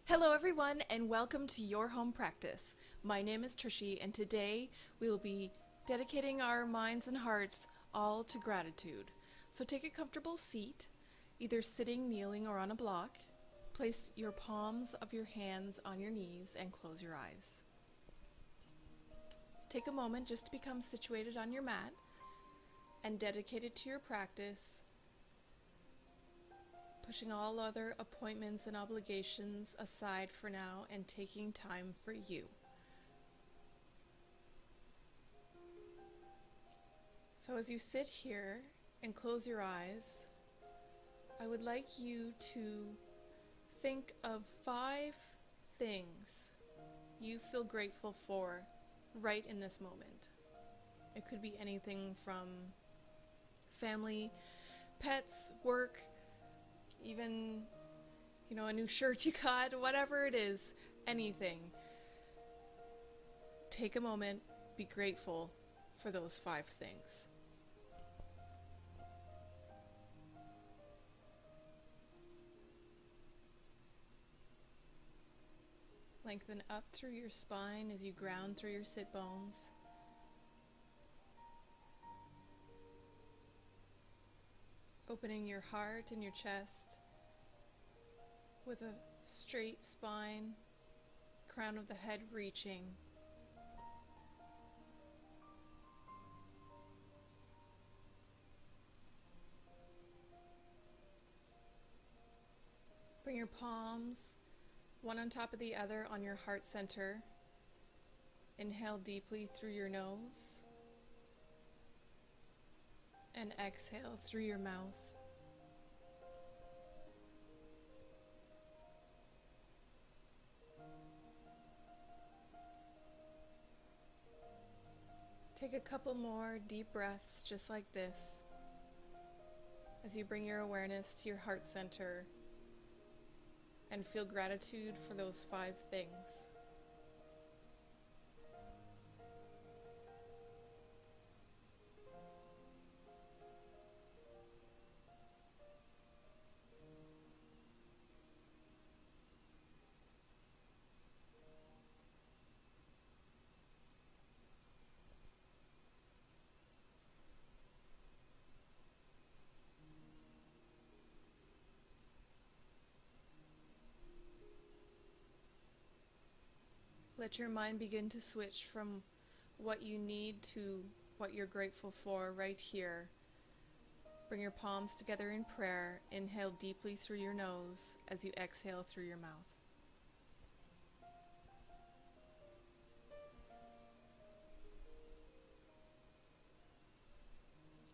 Hello everyone and welcome to Your Home Practice. My name is Trishy and today we will be dedicating our minds and hearts all to gratitude. So take a comfortable seat, either sitting, kneeling, or on a block. Place your palms of your hands on your knees and close your eyes. Take a moment just to become situated on your mat and dedicate it to your practice, pushing all other appointments and obligations aside for now and taking time for you. So as you sit here and close your eyes, I would like you to think of 5 things you feel grateful for right in this moment. It could be anything from family, pets, work, even, a new shirt you got, whatever it is, anything. Take a moment, be grateful for those 5 things. Lengthen up through your spine as you ground through your sit bones. Opening your heart and your chest with a straight spine, crown of the head reaching. Bring your palms, one on top of the other, on your heart center. Inhale deeply through your nose and exhale through your mouth. Take a couple more deep breaths just like this as you bring your awareness to your heart center and feel gratitude for those 5 things. Let your mind begin to switch from what you need to what you're grateful for right here. Bring your palms together in prayer. Inhale deeply through your nose as you exhale through your mouth.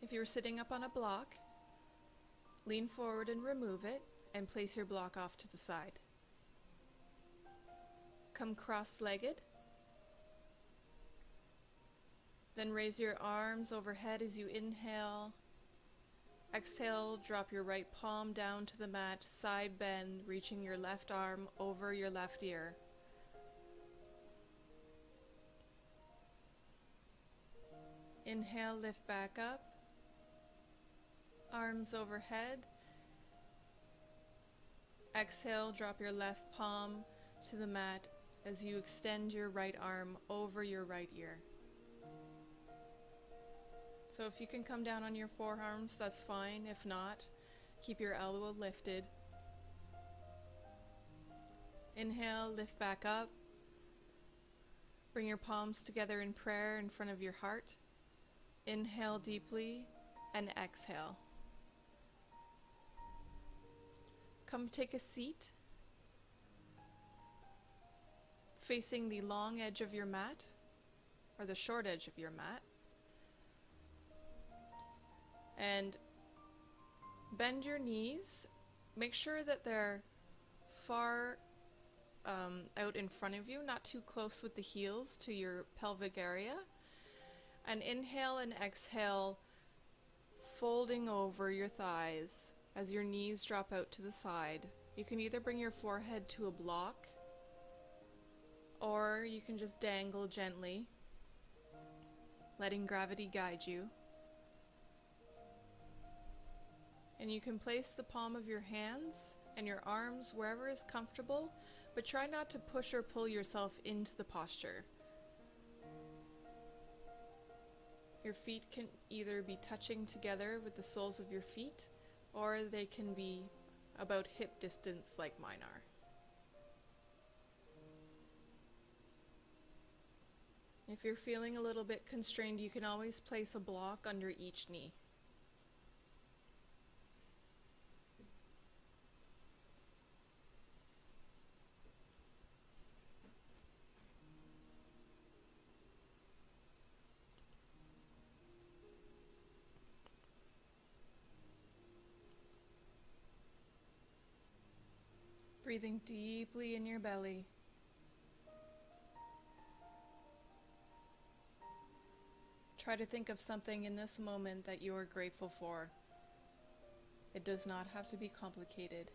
If you're sitting up on a block, lean forward and remove it and place your block off to the side. Come cross-legged. Then raise your arms overhead as you inhale. Exhale, drop your right palm down to the mat, side bend, reaching your left arm over your left ear. Inhale, lift back up. Arms overhead. Exhale, drop your left palm to the mat as you extend your right arm over your right ear. So if you can come down on your forearms, that's fine. If not, keep your elbow lifted. Inhale, lift back up. Bring your palms together in prayer in front of your heart. Inhale deeply and exhale. Come take a seat facing the long edge of your mat or the short edge of your mat, and bend your knees. Make sure that they're far out in front of you, not too close with the heels to your pelvic area, and inhale and exhale, folding over your thighs as your knees drop out to the side. You can either bring your forehead to a block or you can just dangle gently, letting gravity guide you. And you can place the palm of your hands and your arms wherever is comfortable, but try not to push or pull yourself into the posture. Your feet can either be touching together with the soles of your feet, or they can be about hip distance like mine are. If you're feeling a little bit constrained, you can always place a block under each knee. Breathing deeply in your belly. Try to think of something in this moment that you are grateful for. It does not have to be complicated.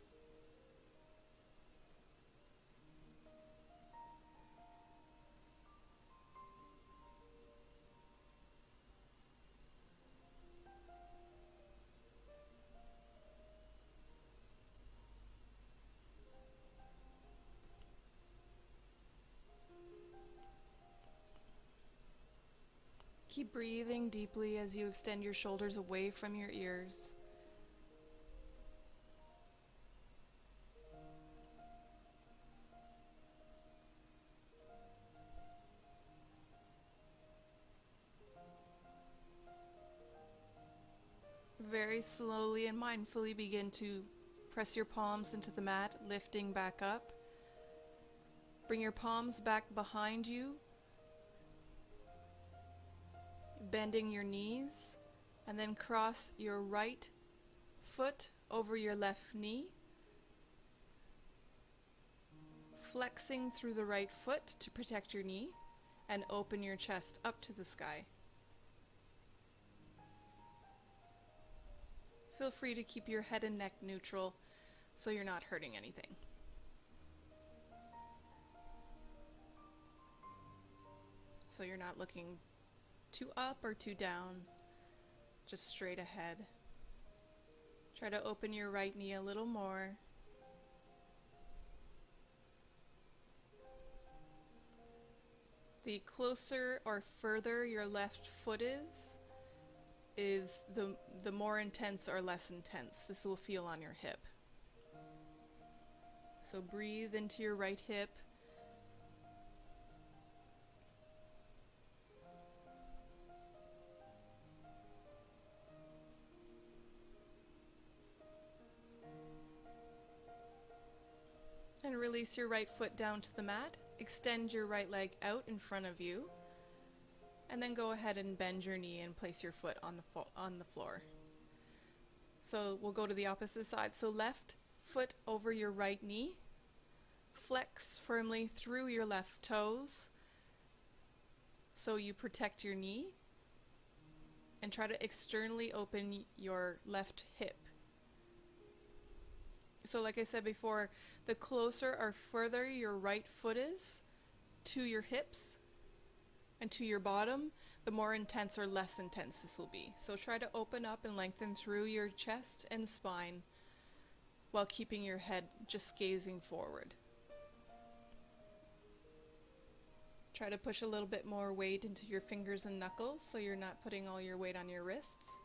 Keep breathing deeply as you extend your shoulders away from your ears. Very slowly and mindfully begin to press your palms into the mat, lifting back up. Bring your palms back behind you, bending your knees, and then cross your right foot over your left knee, flexing through the right foot to protect your knee, and open your chest up to the sky. Feel free to keep your head and neck neutral so you're not hurting anything. So you're not looking too up or too down, just straight ahead. Try to open your right knee a little more. The closer or further your left foot is the more intense or less intense this will feel on your hip. So breathe into your right hip. And release your right foot down to the mat. Extend your right leg out in front of you. And then go ahead and bend your knee and place your foot on the floor. So we'll go to the opposite side. So left foot over your right knee. Flex firmly through your left toes so you protect your knee. And try to externally open your left hip. So like I said before, the closer or further your right foot is to your hips and to your bottom, the more intense or less intense this will be. So try to open up and lengthen through your chest and spine while keeping your head just gazing forward. Try to push a little bit more weight into your fingers and knuckles so you're not putting all your weight on your wrists.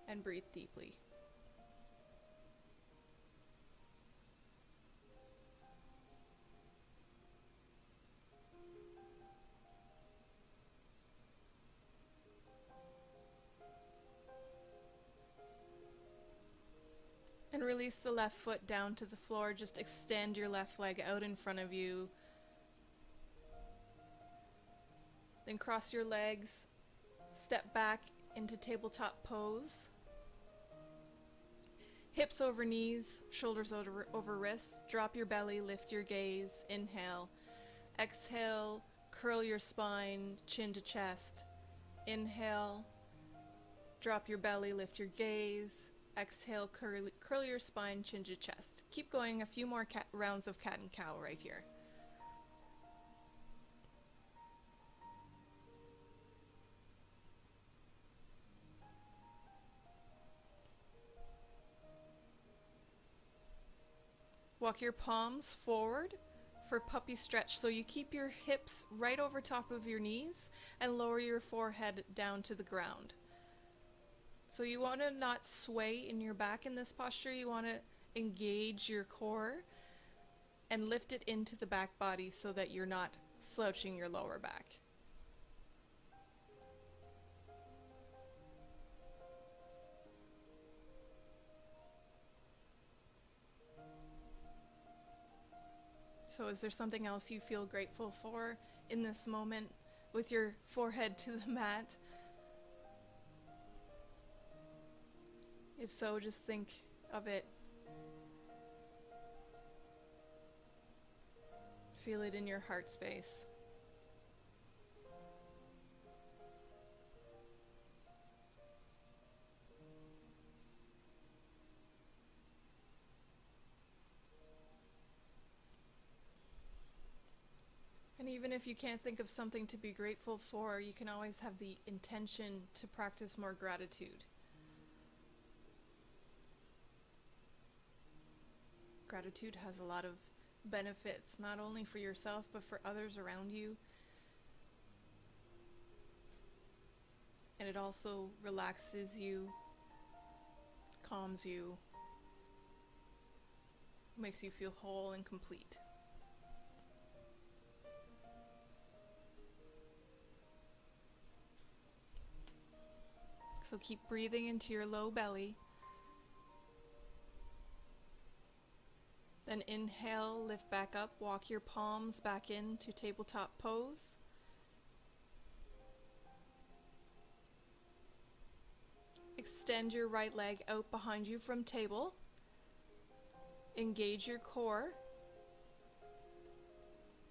And breathe deeply. And release the left foot down to the floor. Just extend your left leg out in front of you. Then cross your legs, step back into tabletop pose. Hips over knees, shoulders over wrists. Drop your belly, lift your gaze. Inhale. Exhale, curl your spine, chin to chest. Inhale, drop your belly, lift your gaze. Exhale, curl your spine, chin to chest. Keep going, a few more rounds of cat and cow right here. Walk your palms forward for puppy stretch. So you keep your hips right over top of your knees and lower your forehead down to the ground. So you want to not sway in your back in this posture. You want to engage your core and lift it into the back body so that you're not slouching your lower back. So is there something else you feel grateful for in this moment with your forehead to the mat? If so, just think of it. Feel it in your heart space. And even if you can't think of something to be grateful for, you can always have the intention to practice more gratitude. Gratitude has a lot of benefits, not only for yourself, but for others around you. And it also relaxes you, calms you, makes you feel whole and complete. So keep breathing into your low belly. Then inhale, lift back up, walk your palms back into tabletop pose. Extend your right leg out behind you from table. Engage your core.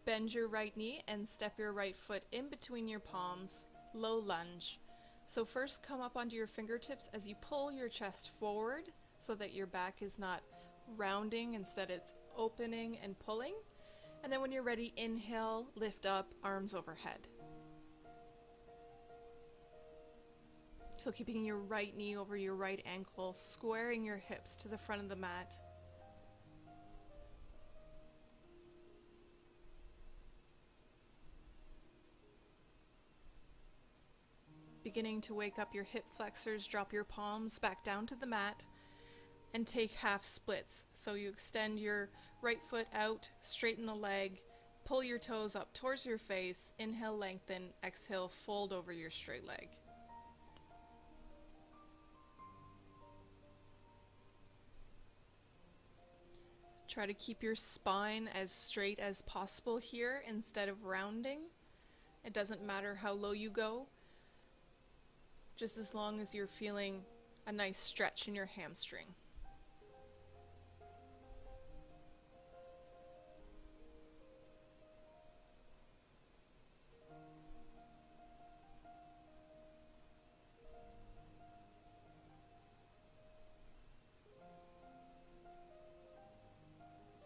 Bend your right knee and step your right foot in between your palms, low lunge. So first come up onto your fingertips as you pull your chest forward so that your back is not rounding, instead it's opening and pulling. And then when you're ready, inhale, lift up, arms overhead. So keeping your right knee over your right ankle, squaring your hips to the front of the mat. Beginning to wake up your hip flexors, drop your palms back down to the mat and take half splits. So you extend your right foot out, straighten the leg, pull your toes up towards your face, inhale, lengthen, exhale, fold over your straight leg. Try to keep your spine as straight as possible here instead of rounding. It doesn't matter how low you go, just as long as you're feeling a nice stretch in your hamstring.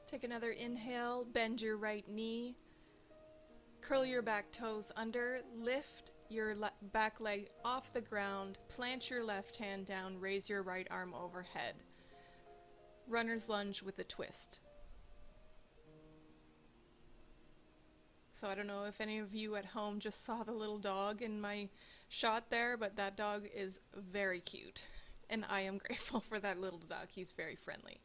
Take another inhale, bend your right knee, curl your back toes under, lift your back leg off the ground, plant your left hand down, raise your right arm overhead. Runner's lunge with a twist. So I don't know if any of you at home just saw the little dog in my shot there, but that dog is very cute. And I am grateful for that little dog. He's very friendly.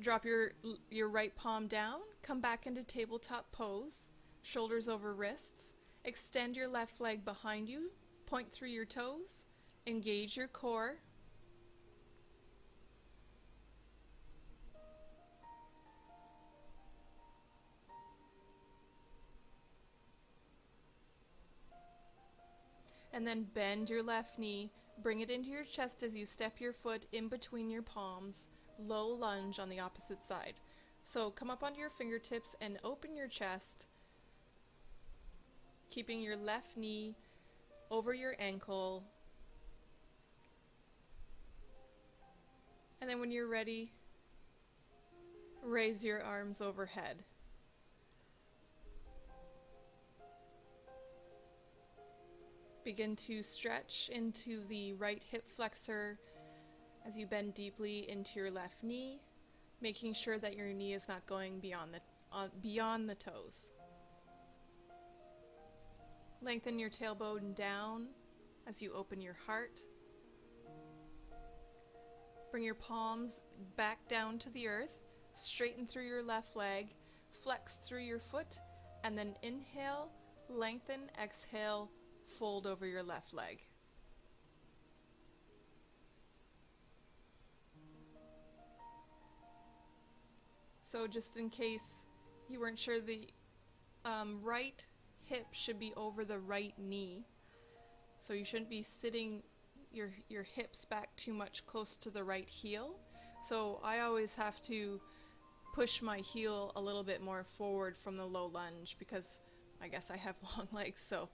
Drop your right palm down, come back into tabletop pose, shoulders over wrists. Extend your left leg behind you, point through your toes, engage your core. And then bend your left knee, bring it into your chest as you step your foot in between your palms, low lunge on the opposite side. So come up onto your fingertips and open your chest, keeping your left knee over your ankle. And then when you're ready, raise your arms overhead. Begin to stretch into the right hip flexor as you bend deeply into your left knee. making sure that your knee is not going beyond the toes. Lengthen your tailbone down as you open your heart. Bring your palms back down to the earth, straighten through your left leg, flex through your foot, and then inhale, lengthen, exhale, fold over your left leg. So just in case you weren't sure, the right hip should be over the right knee. So you shouldn't be sitting your hips back too much close to the right heel. So I always have to push my heel a little bit more forward from the low lunge because I guess I have long legs, so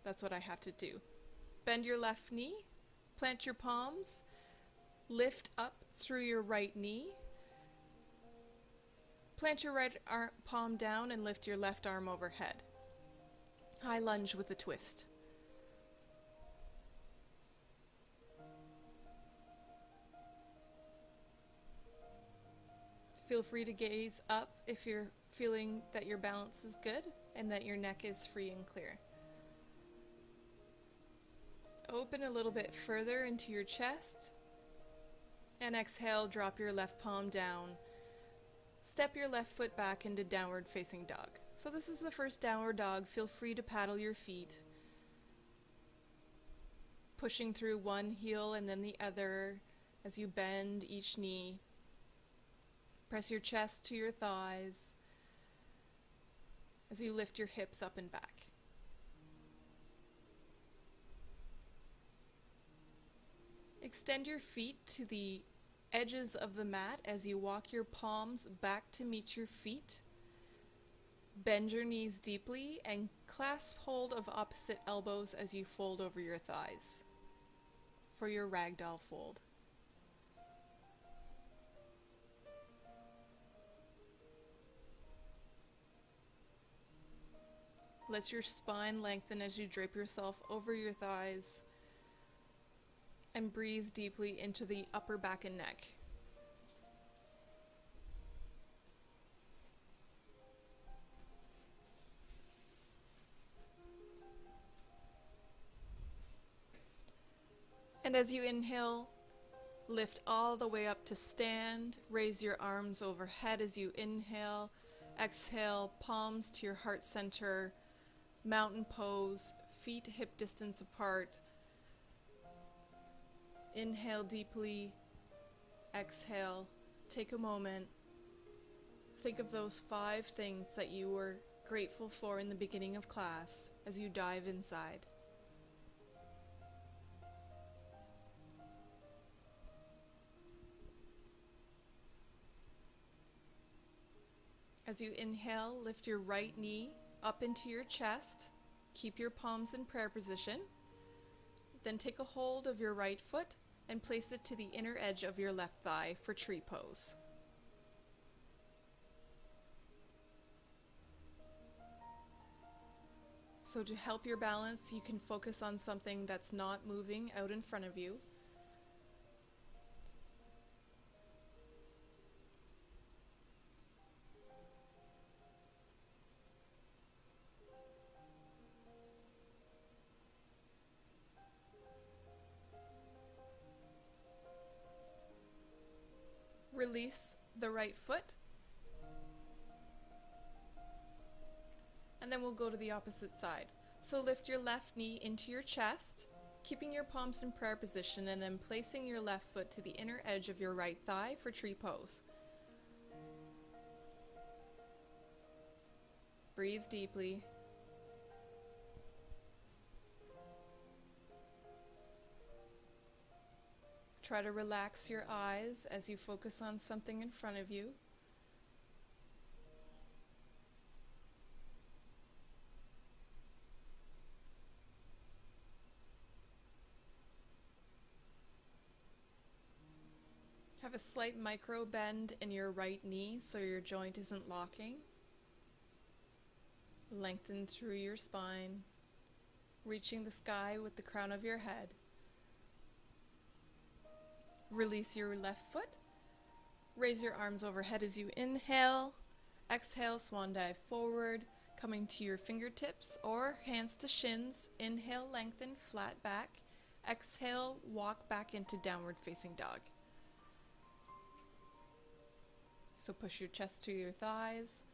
that's what I have to do. Bend your left knee, plant your palms, lift up through your right knee. Plant your right palm down and lift your left arm overhead. High lunge with a twist. Feel free to gaze up if you're feeling that your balance is good and that your neck is free and clear. Open a little bit further into your chest and exhale, drop your left palm down. Step your left foot back into downward facing dog. So this is the first downward dog. Feel free to paddle your feet, pushing through one heel and then the other as you bend each knee. Press your chest to your thighs as you lift your hips up and back. Extend your feet to the edges of the mat as you walk your palms back to meet your feet. Bend your knees deeply and clasp hold of opposite elbows as you fold over your thighs for your ragdoll fold. Let your spine lengthen as you drape yourself over your thighs and breathe deeply into the upper back and neck. And as you inhale, lift all the way up to stand. Raise your arms overhead as you inhale. Exhale, palms to your heart center. Mountain pose, feet hip distance apart. Inhale deeply, exhale. Take a moment. Think of those 5 things that you were grateful for in the beginning of class as you dive inside. As you inhale, lift your right knee up into your chest. Keep your palms in prayer position. Then take a hold of your right foot and place it to the inner edge of your left thigh for tree pose. So to help your balance, you can focus on something that's not moving out in front of you. Release the right foot. And then we'll go to the opposite side. So lift your left knee into your chest, keeping your palms in prayer position, and then placing your left foot to the inner edge of your right thigh for tree pose. Breathe deeply. Try to relax your eyes as you focus on something in front of you. Have a slight micro bend in your right knee so your joint isn't locking. Lengthen through your spine, reaching the sky with the crown of your head. Release your left foot. Raise your arms overhead as you inhale. Exhale, swan dive forward, coming to your fingertips or hands to shins. Inhale, lengthen, flat back. Exhale, walk back into downward facing dog. So push your chest to your thighs.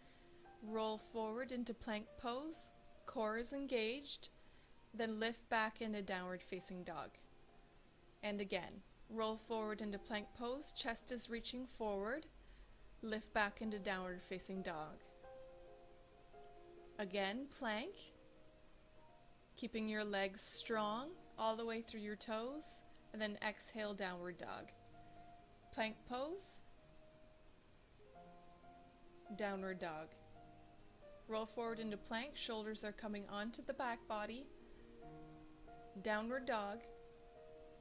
Roll forward into plank pose. Core is engaged. Then lift back into downward facing dog. And again, roll forward into plank pose. Chest is reaching forward. Lift back into downward facing dog. Again, plank. Keeping your legs strong all the way through your toes. And then exhale, downward dog. Plank pose. Downward dog. Roll forward into plank. Shoulders are coming onto the back body. Downward dog.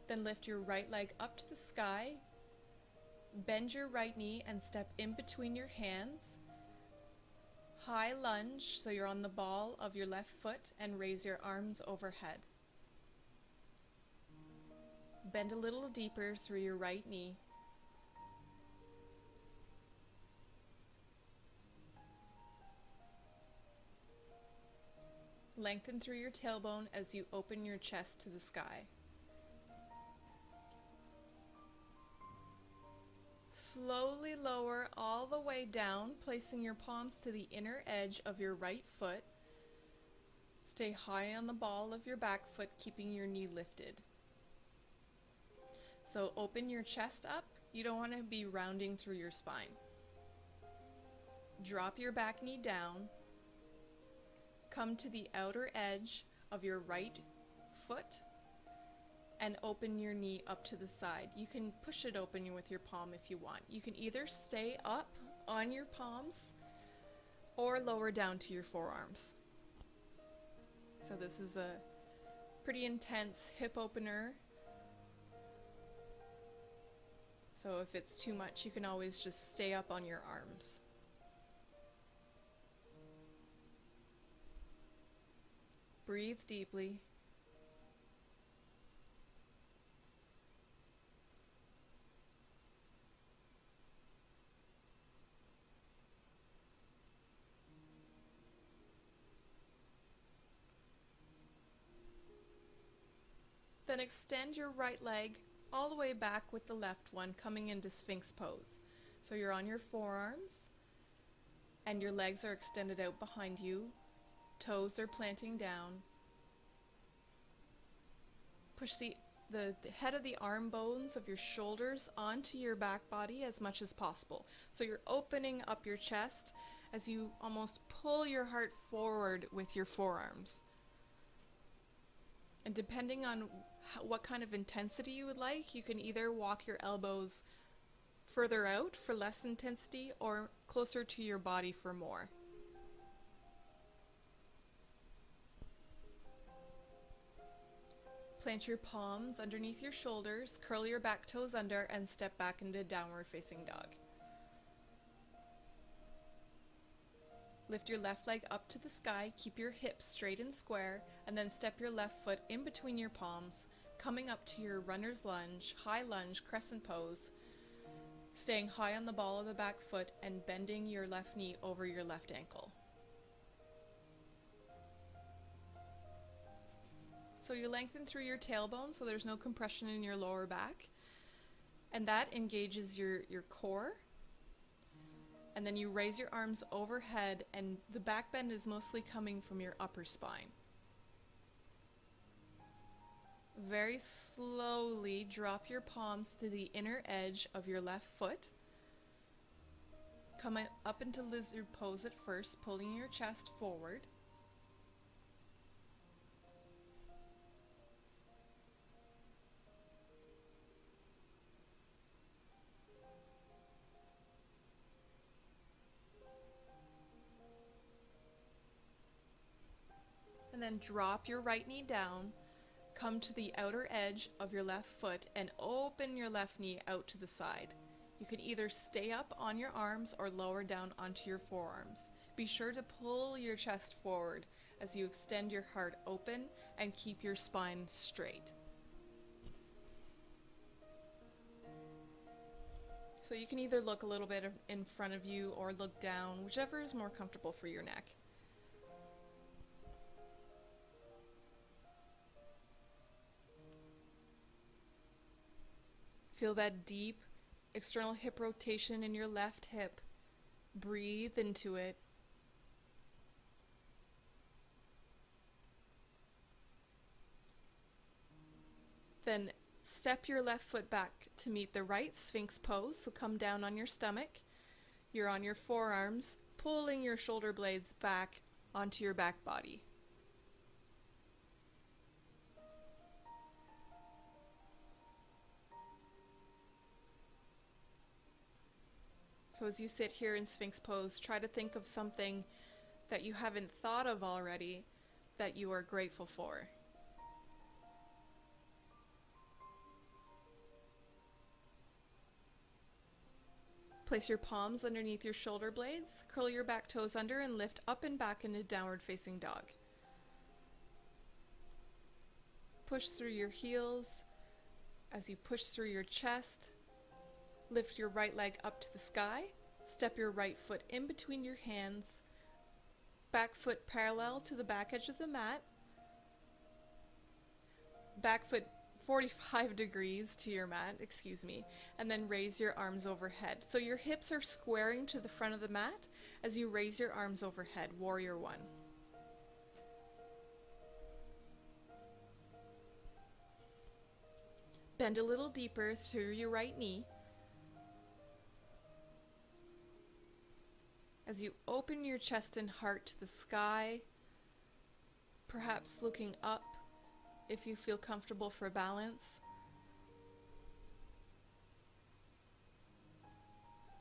Then lift your right leg up to the sky. Bend your right knee and step in between your hands. High lunge, so you're on the ball of your left foot, and raise your arms overhead. Bend a little deeper through your right knee. Lengthen through your tailbone as you open your chest to the sky. Slowly lower all the way down, placing your palms to the inner edge of your right foot. Stay high on the ball of your back foot, keeping your knee lifted. So open your chest up. You don't want to be rounding through your spine. Drop your back knee down. Come to the outer edge of your right foot and open your knee up to the side. You can push it open with your palm if you want. You can either stay up on your palms or lower down to your forearms. So this is a pretty intense hip opener. So if it's too much, you can always just stay up on your arms. Breathe deeply. Then extend your right leg all the way back with the left one, coming into Sphinx pose. So you're on your forearms and your legs are extended out behind you. Toes are planting down. Push the head of the arm bones of your shoulders onto your back body as much as possible. So you're opening up your chest as you almost pull your heart forward with your forearms. And depending on what kind of intensity you would like, you can either walk your elbows further out for less intensity or closer to your body for more. Plant your palms underneath your shoulders, curl your back toes under, and step back into downward facing dog. Lift your left leg up to the sky, keep your hips straight and square, and then step your left foot in between your palms, coming up to your runner's lunge, high lunge, crescent pose, staying high on the ball of the back foot and bending your left knee over your left ankle. So you lengthen through your tailbone so there's no compression in your lower back, and that engages your core. And then you raise your arms overhead, and the back bend is mostly coming from your upper spine. Very slowly drop your palms to the inner edge of your left foot. Come up into lizard pose at first, pulling your chest forward. And then drop your right knee down, come to the outer edge of your left foot and open your left knee out to the side. You can either stay up on your arms or lower down onto your forearms. Be sure to pull your chest forward as you extend your heart open and keep your spine straight. So you can either look a little bit in front of you or look down, whichever is more comfortable for your neck. Feel that deep external hip rotation in your left hip. Breathe into it. Then step your left foot back to meet the right, Sphinx pose. So come down on your stomach. You're on your forearms, pulling your shoulder blades back onto your back body. So as you sit here in Sphinx pose, try to think of something that you haven't thought of already that you are grateful for. Place your palms underneath your shoulder blades, curl your back toes under, and lift up and back into downward facing dog. Push through your heels as you push through your chest. Lift your right leg up to the sky. Step your right foot in between your hands. Back foot parallel to the back edge of the mat. Back foot 45 degrees to your mat, and then raise your arms overhead. So your hips are squaring to the front of the mat as you raise your arms overhead, warrior one. Bend a little deeper through your right knee. As you open your chest and heart to the sky, perhaps looking up if you feel comfortable for balance.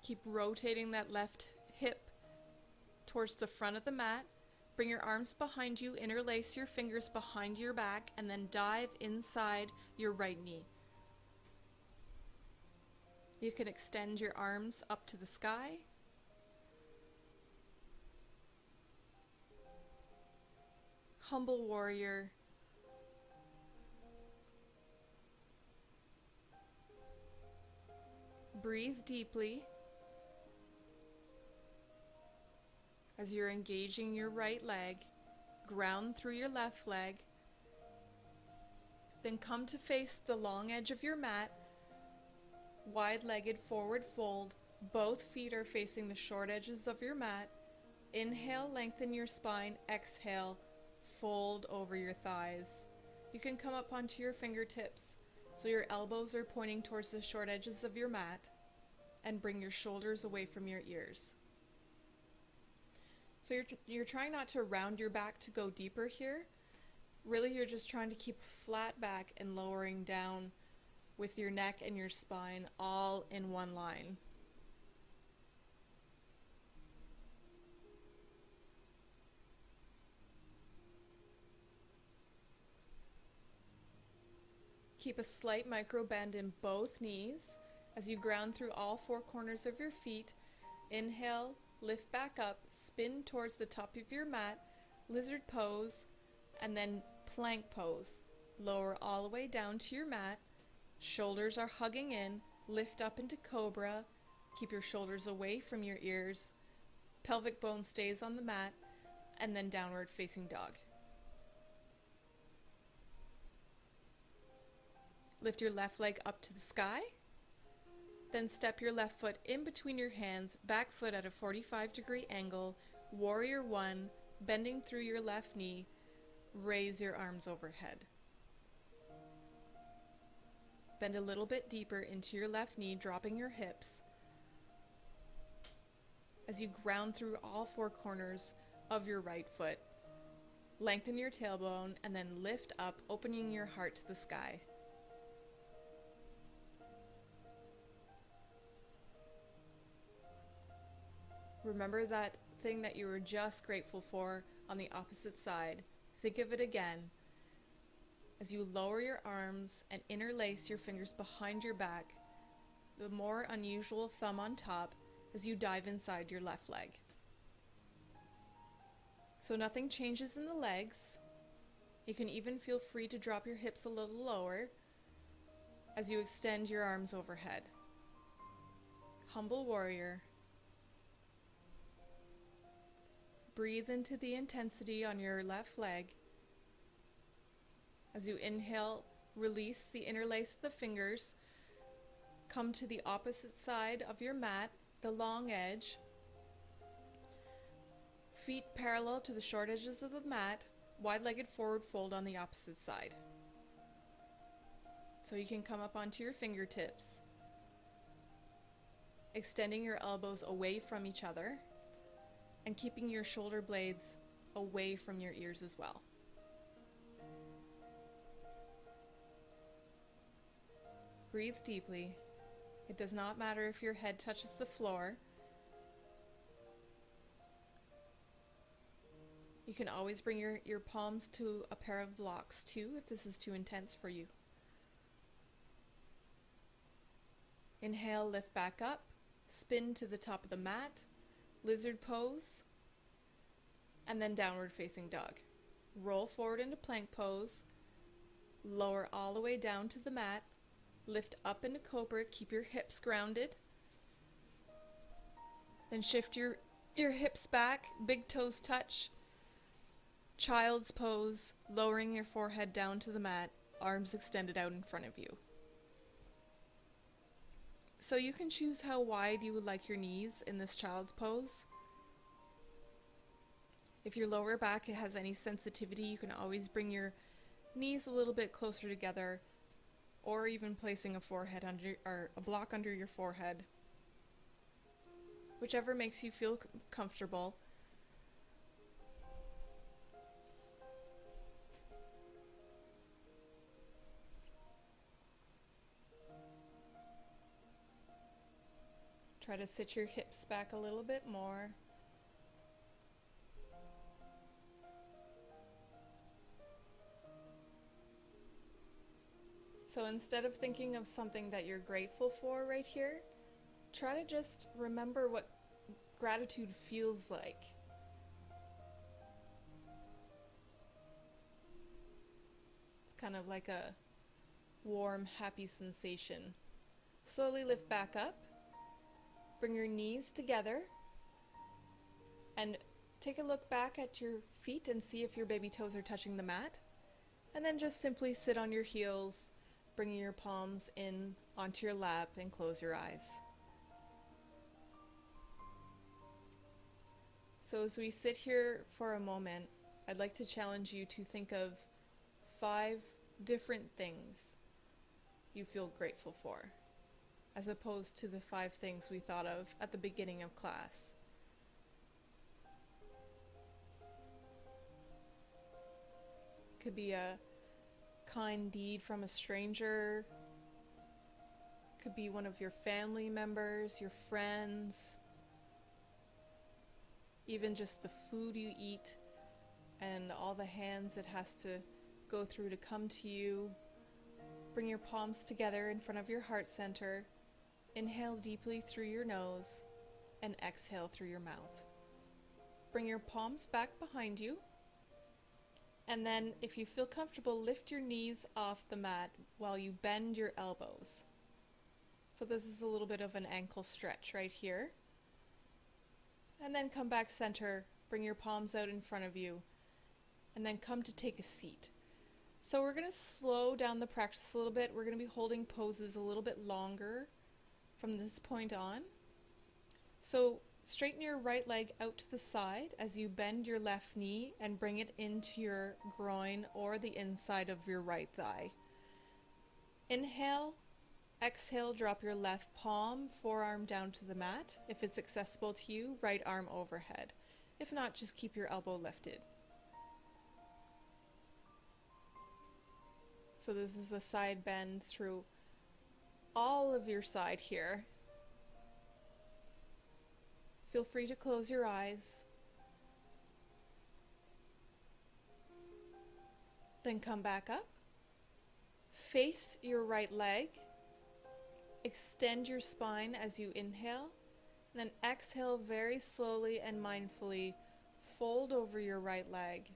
Keep rotating that left hip towards the front of the mat. Bring your arms behind you, interlace your fingers behind your back, and then dive inside your right knee. You can extend your arms up to the sky. Humble warrior. Breathe deeply as you're engaging your right leg. Ground through your left leg. Then come to face the long edge of your mat. Wide-legged forward fold. Both feet are facing the short edges of your mat. Inhale, lengthen your spine. Exhale, fold over your thighs. You can come up onto your fingertips so your elbows are pointing towards the short edges of your mat, and bring your shoulders away from your ears. So you're trying not to round your back to go deeper here. Really, you're just trying to keep flat back and lowering down with your neck and your spine all in one line. Keep a slight micro bend in both knees as you ground through all four corners of your feet. Inhale, lift back up, spin towards the top of your mat, lizard pose, and then plank pose. Lower all the way down to your mat. Shoulders are hugging in. Lift up into cobra. Keep your shoulders away from your ears. Pelvic bone stays on the mat, and then downward facing dog. Lift your left leg up to the sky. Then step your left foot in between your hands, back foot at a 45-degree angle, warrior one, bending through your left knee. Raise your arms overhead. Bend a little bit deeper into your left knee, dropping your hips as you ground through all four corners of your right foot. Lengthen your tailbone and then lift up, opening your heart to the sky. Remember that thing that you were just grateful for on the opposite side. Think of it again as you lower your arms and interlace your fingers behind your back, the more unusual thumb on top as you dive inside your left leg. So nothing changes in the legs. You can even feel free to drop your hips a little lower as you extend your arms overhead. humble warrior. Breathe into the intensity on your left leg. As you inhale, release the interlace of the fingers. Come to the opposite side of your mat, the long edge. Feet parallel to the short edges of the mat, wide-legged forward fold on the opposite side. So you can come up onto your fingertips, extending your elbows away from each other and keeping your shoulder blades away from your ears as well. Breathe deeply. It does not matter if your head touches the floor. You can always bring your palms to a pair of blocks too if this is too intense for you. Inhale, lift back up, spin to the top of the mat, lizard pose, and then downward facing dog. Roll forward into plank pose, lower all the way down to the mat, lift up into cobra, keep your hips grounded, then shift your hips back, big toes touch, child's pose, lowering your forehead down to the mat, arms extended out in front of you. So you can choose how wide you would like your knees in this child's pose. If your lower back has any sensitivity, you can always bring your knees a little bit closer together, or even placing a forehead under or a block under your forehead. Whichever makes you feel comfortable. Try to sit your hips back a little bit more. So instead of thinking of something that you're grateful for right here, try to just remember what gratitude feels like. It's kind of like a warm, happy sensation. Slowly lift back up. Bring your knees together and take a look back at your feet and see if your baby toes are touching the mat. And then just simply sit on your heels, bringing your palms in onto your lap, and close your eyes. So as we sit here for a moment, I'd like to challenge you to think of 5 different things you feel grateful for, as opposed to the 5 things we thought of at the beginning of class. Could be a kind deed from a stranger. Could be one of your family members, your friends. Even just the food you eat and all the hands it has to go through to come to you. Bring your palms together in front of your heart center. Inhale deeply through your nose and exhale through your mouth. Bring your palms back behind you. And then, if you feel comfortable, lift your knees off the mat while you bend your elbows. So this is a little bit of an ankle stretch right here. And then come back center, bring your palms out in front of you, and then come to take a seat. So we're going to slow down the practice a little bit. We're going to be holding poses a little bit longer from this point on. So straighten your right leg out to the side as you bend your left knee and bring it into your groin or the inside of your right thigh. Inhale, exhale, drop your left palm, forearm down to the mat. If it's accessible to you, right arm overhead. If not, just keep your elbow lifted. So this is a side bend through all of your side here. Feel free to close your eyes. Then come back up. Face your right leg. Extend your spine as you inhale. And then exhale very slowly and mindfully. Fold over your right leg.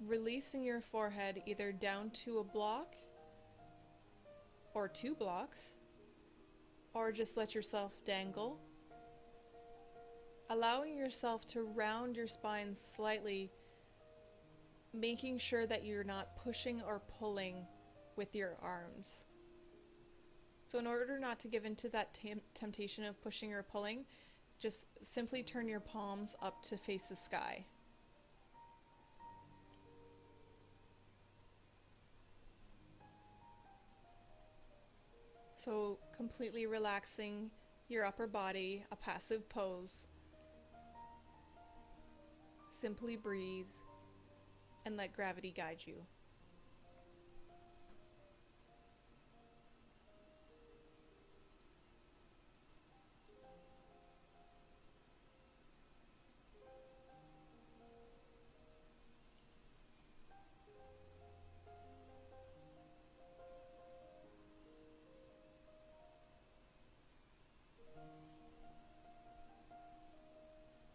Releasing your forehead either down to a block or 2 blocks. or just let yourself dangle. Allowing yourself to round your spine slightly, making sure that you're not pushing or pulling with your arms. So in order not to give into that temptation of pushing or pulling, just simply turn your palms up to face the sky. So completely relaxing your upper body, a passive pose. Simply breathe and let gravity guide you.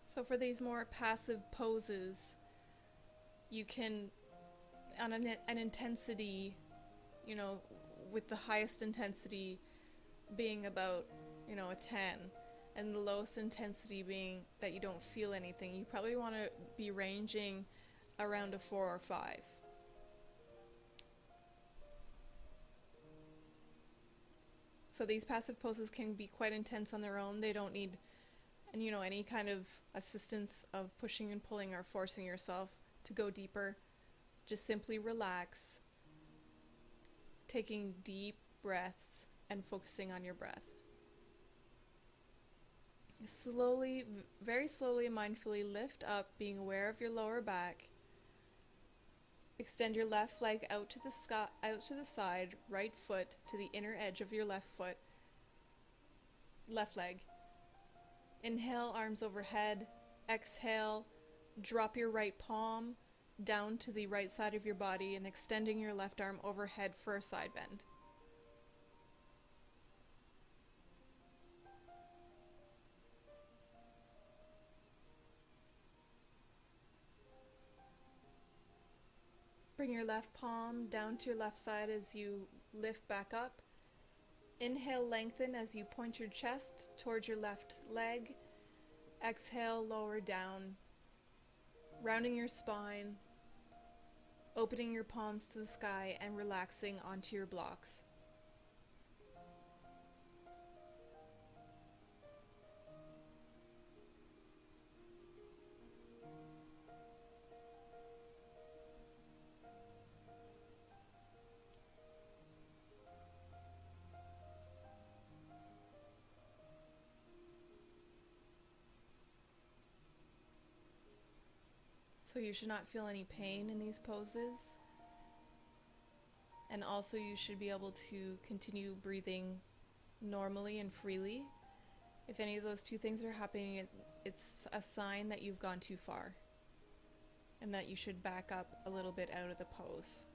So for these more passive poses, you can, on an intensity, with the highest intensity being about, a 10, and the lowest intensity being that you don't feel anything, you probably want to be ranging around a 4 or 5. So these passive poses can be quite intense on their own. They don't need any kind of assistance of pushing and pulling or forcing yourself to go deeper. Just simply relax, taking deep breaths and focusing on your breath. Slowly, very slowly and mindfully lift up, being aware of your lower back. Extend your left leg out to the side, right foot to the inner edge of your left leg. Inhale, arms overhead. Exhale, drop your right palm down to the right side of your body and extending your left arm overhead for a side bend. Bring your left palm down to your left side as you lift back up. Inhale, lengthen as you point your chest towards your left leg. Exhale, lower down, rounding your spine, opening your palms to the sky and relaxing onto your blocks. So you should not feel any pain in these poses. And also you should be able to continue breathing normally and freely. If any of those two things are happening, it's a sign that you've gone too far and that you should back up a little bit out of the pose.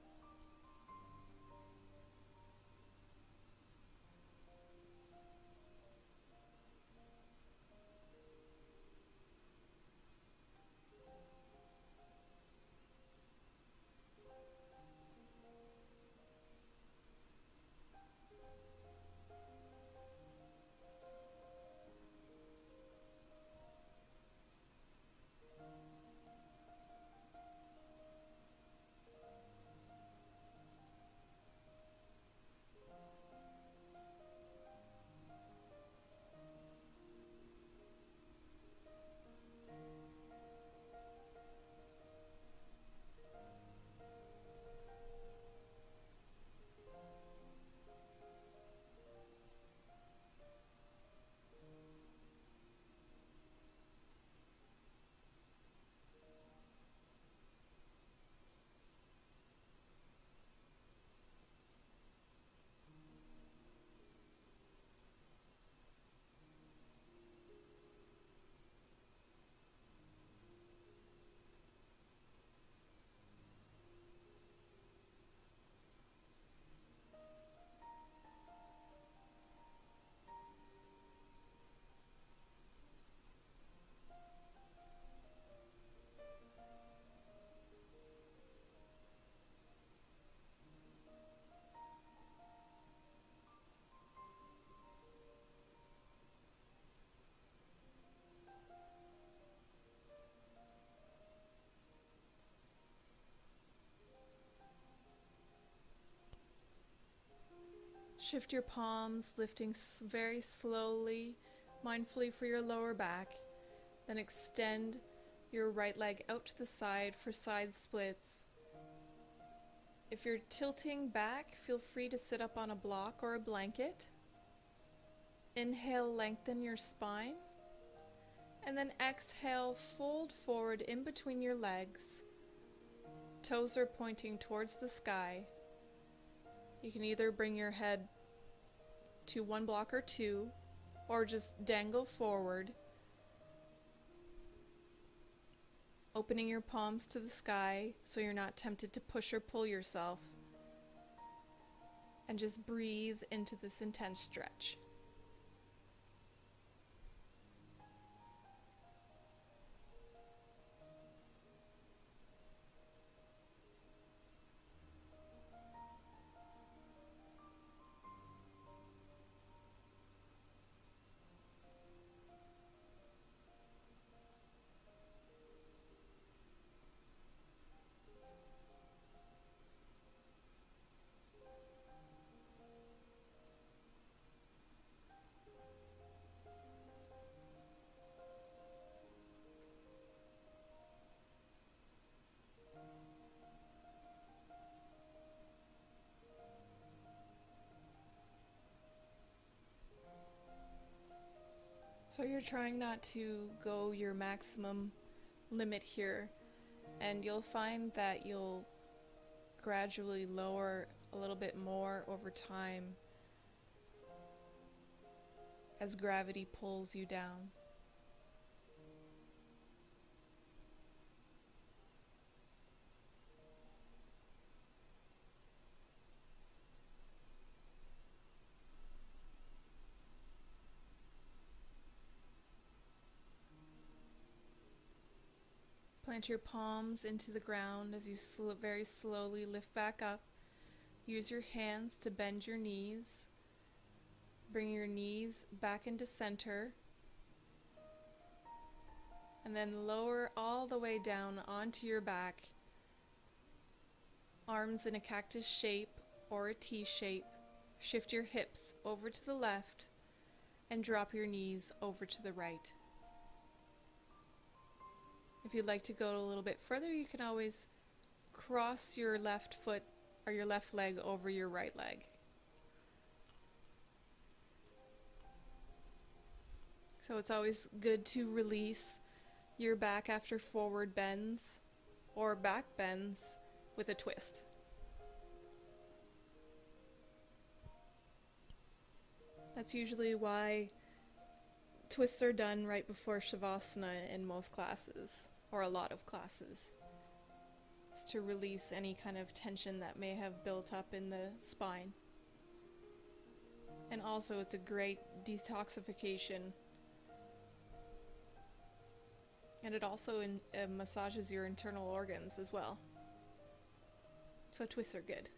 Shift your palms, lifting very slowly, mindfully for your lower back. Then extend your right leg out to the side for side splits. If you're tilting back, feel free to sit up on a block or a blanket. Inhale, lengthen your spine. And then exhale, fold forward in between your legs. Toes are pointing towards the sky. You can either bring your head to one block or two, or just dangle forward, opening your palms to the sky so you're not tempted to push or pull yourself. And just breathe into this intense stretch. So you're trying not to go your maximum limit here, and you'll find that you'll gradually lower a little bit more over time as gravity pulls you down. Plant your palms into the ground as you very slowly lift back up. Use your hands to bend your knees. Bring your knees back into center. And then lower all the way down onto your back. Arms in a cactus shape or a T shape. Shift your hips over to the left and drop your knees over to the right. If you'd like to go a little bit further, you can always cross your left foot or your left leg over your right leg. So it's always good to release your back after forward bends or back bends with a twist. That's usually why twists are done right before Shavasana in most classes, or a lot of classes. It's to release any kind of tension that may have built up in the spine. And also it's a great detoxification. And it also massages your internal organs as well. So twists are good.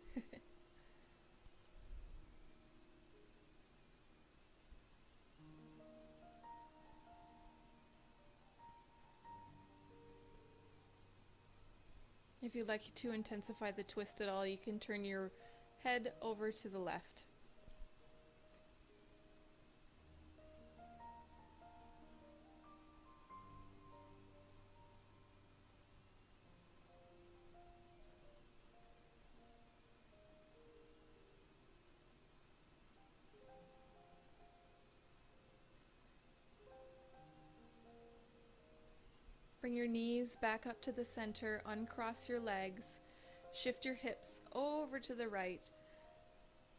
If you'd like to intensify the twist at all, you can turn your head over to the left. Bring your knees back up to the center, uncross your legs, shift your hips over to the right,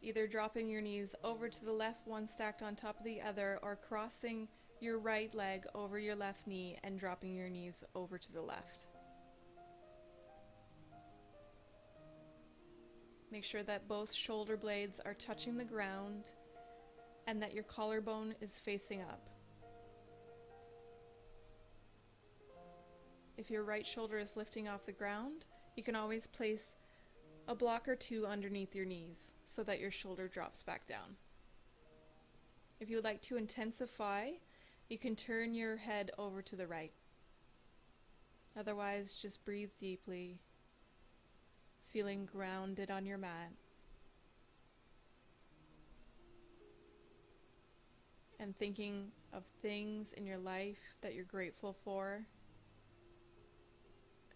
either dropping your knees over to the left, one stacked on top of the other, or crossing your right leg over your left knee and dropping your knees over to the left. Make sure that both shoulder blades are touching the ground and that your collarbone is facing up. If your right shoulder is lifting off the ground, you can always place a block or two underneath your knees so that your shoulder drops back down. If you would like to intensify, you can turn your head over to the right. Otherwise, just breathe deeply, feeling grounded on your mat. and thinking of things in your life that you're grateful for,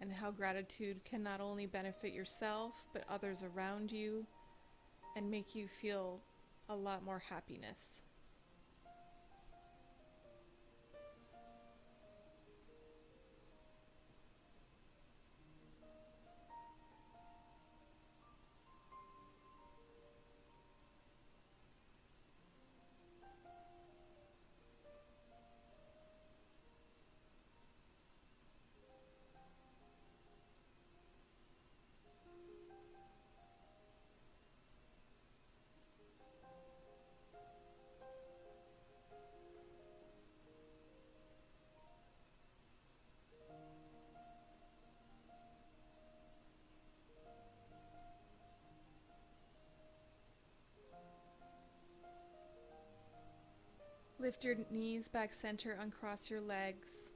and how gratitude can not only benefit yourself but others around you and make you feel a lot more happiness. Lift your knees back center, uncross your legs.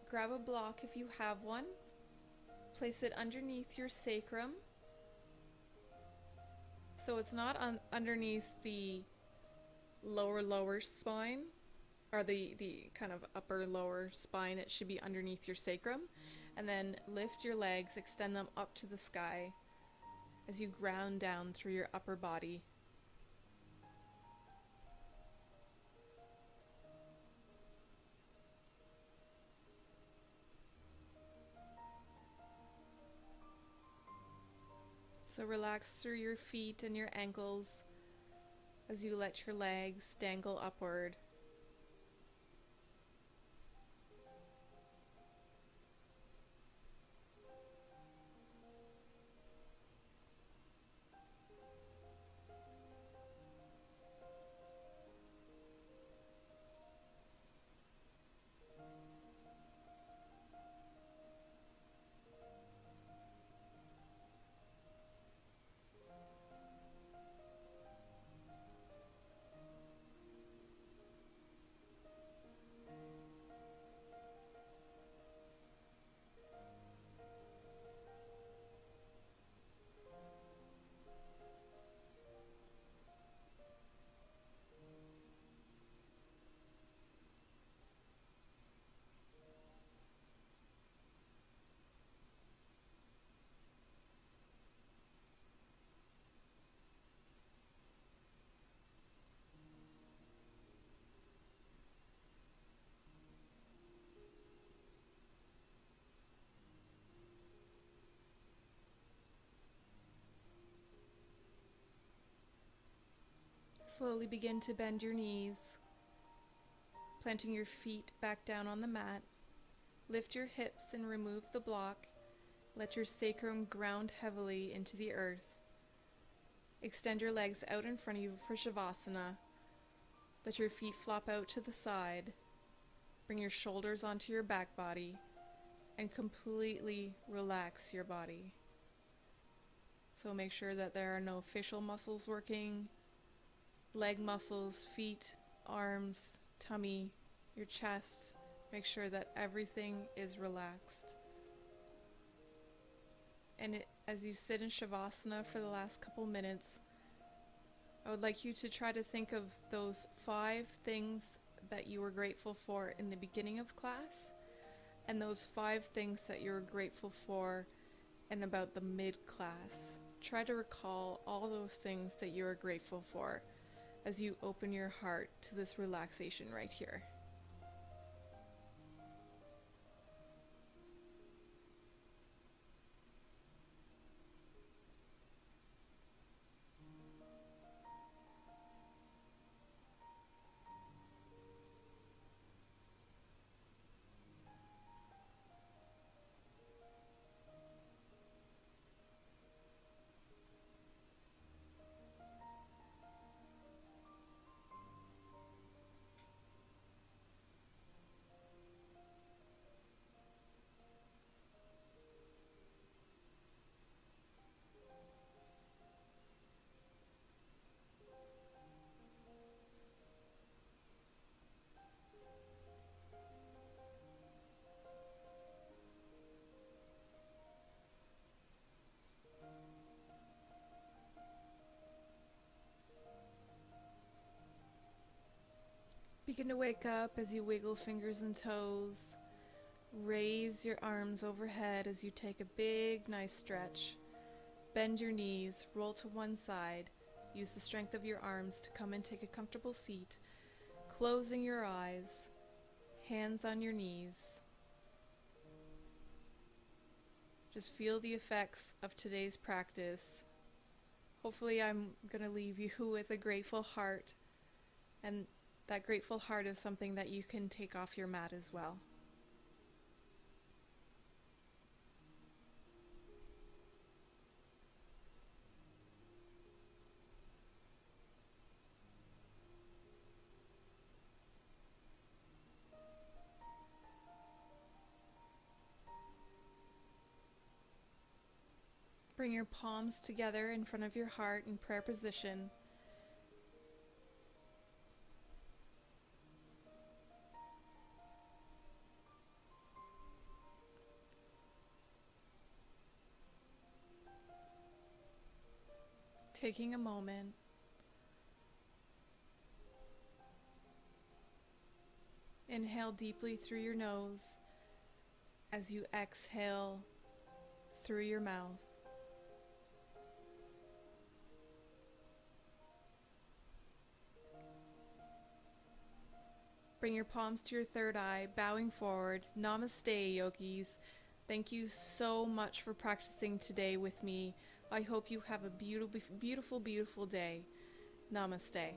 Grab a block if you have one. Place it underneath your sacrum. So it's not underneath the lower spine, or the kind of upper lower spine. It should be underneath your sacrum. And then lift your legs, extend them up to the sky as you ground down through your upper body. So relax through your feet and your ankles as you let your legs dangle upward. Slowly begin to bend your knees, planting your feet back down on the mat. Lift your hips and remove the block. Let your sacrum ground heavily into the earth. Extend your legs out in front of you for Shavasana. Let your feet flop out to the side. Bring your shoulders onto your back body and completely relax your body. So make sure that there are no facial muscles working, leg muscles, feet, arms, tummy, your chest. Make sure that everything is relaxed. And as you sit in Shavasana for the last couple minutes, I would like you to try to think of those 5 things that you were grateful for in the beginning of class, and those 5 things that you were grateful for in about the mid-class. Try to recall all those things that you are grateful for as you open your heart to this relaxation right here. Begin to wake up as you wiggle fingers and toes. Raise your arms overhead as you take a big, nice stretch. Bend your knees, roll to one side. Use the strength of your arms to come and take a comfortable seat. Closing your eyes, hands on your knees. Just feel the effects of today's practice. Hopefully I'm going to leave you with a grateful heart, and that grateful heart is something that you can take off your mat as well. Bring your palms together in front of your heart in prayer position. Taking a moment. Inhale deeply through your nose as you exhale through your mouth. Bring your palms to your third eye, bowing forward. Namaste, yogis. Thank you so much for practicing today with me. I hope you have a beautiful, beautiful, beautiful day. Namaste.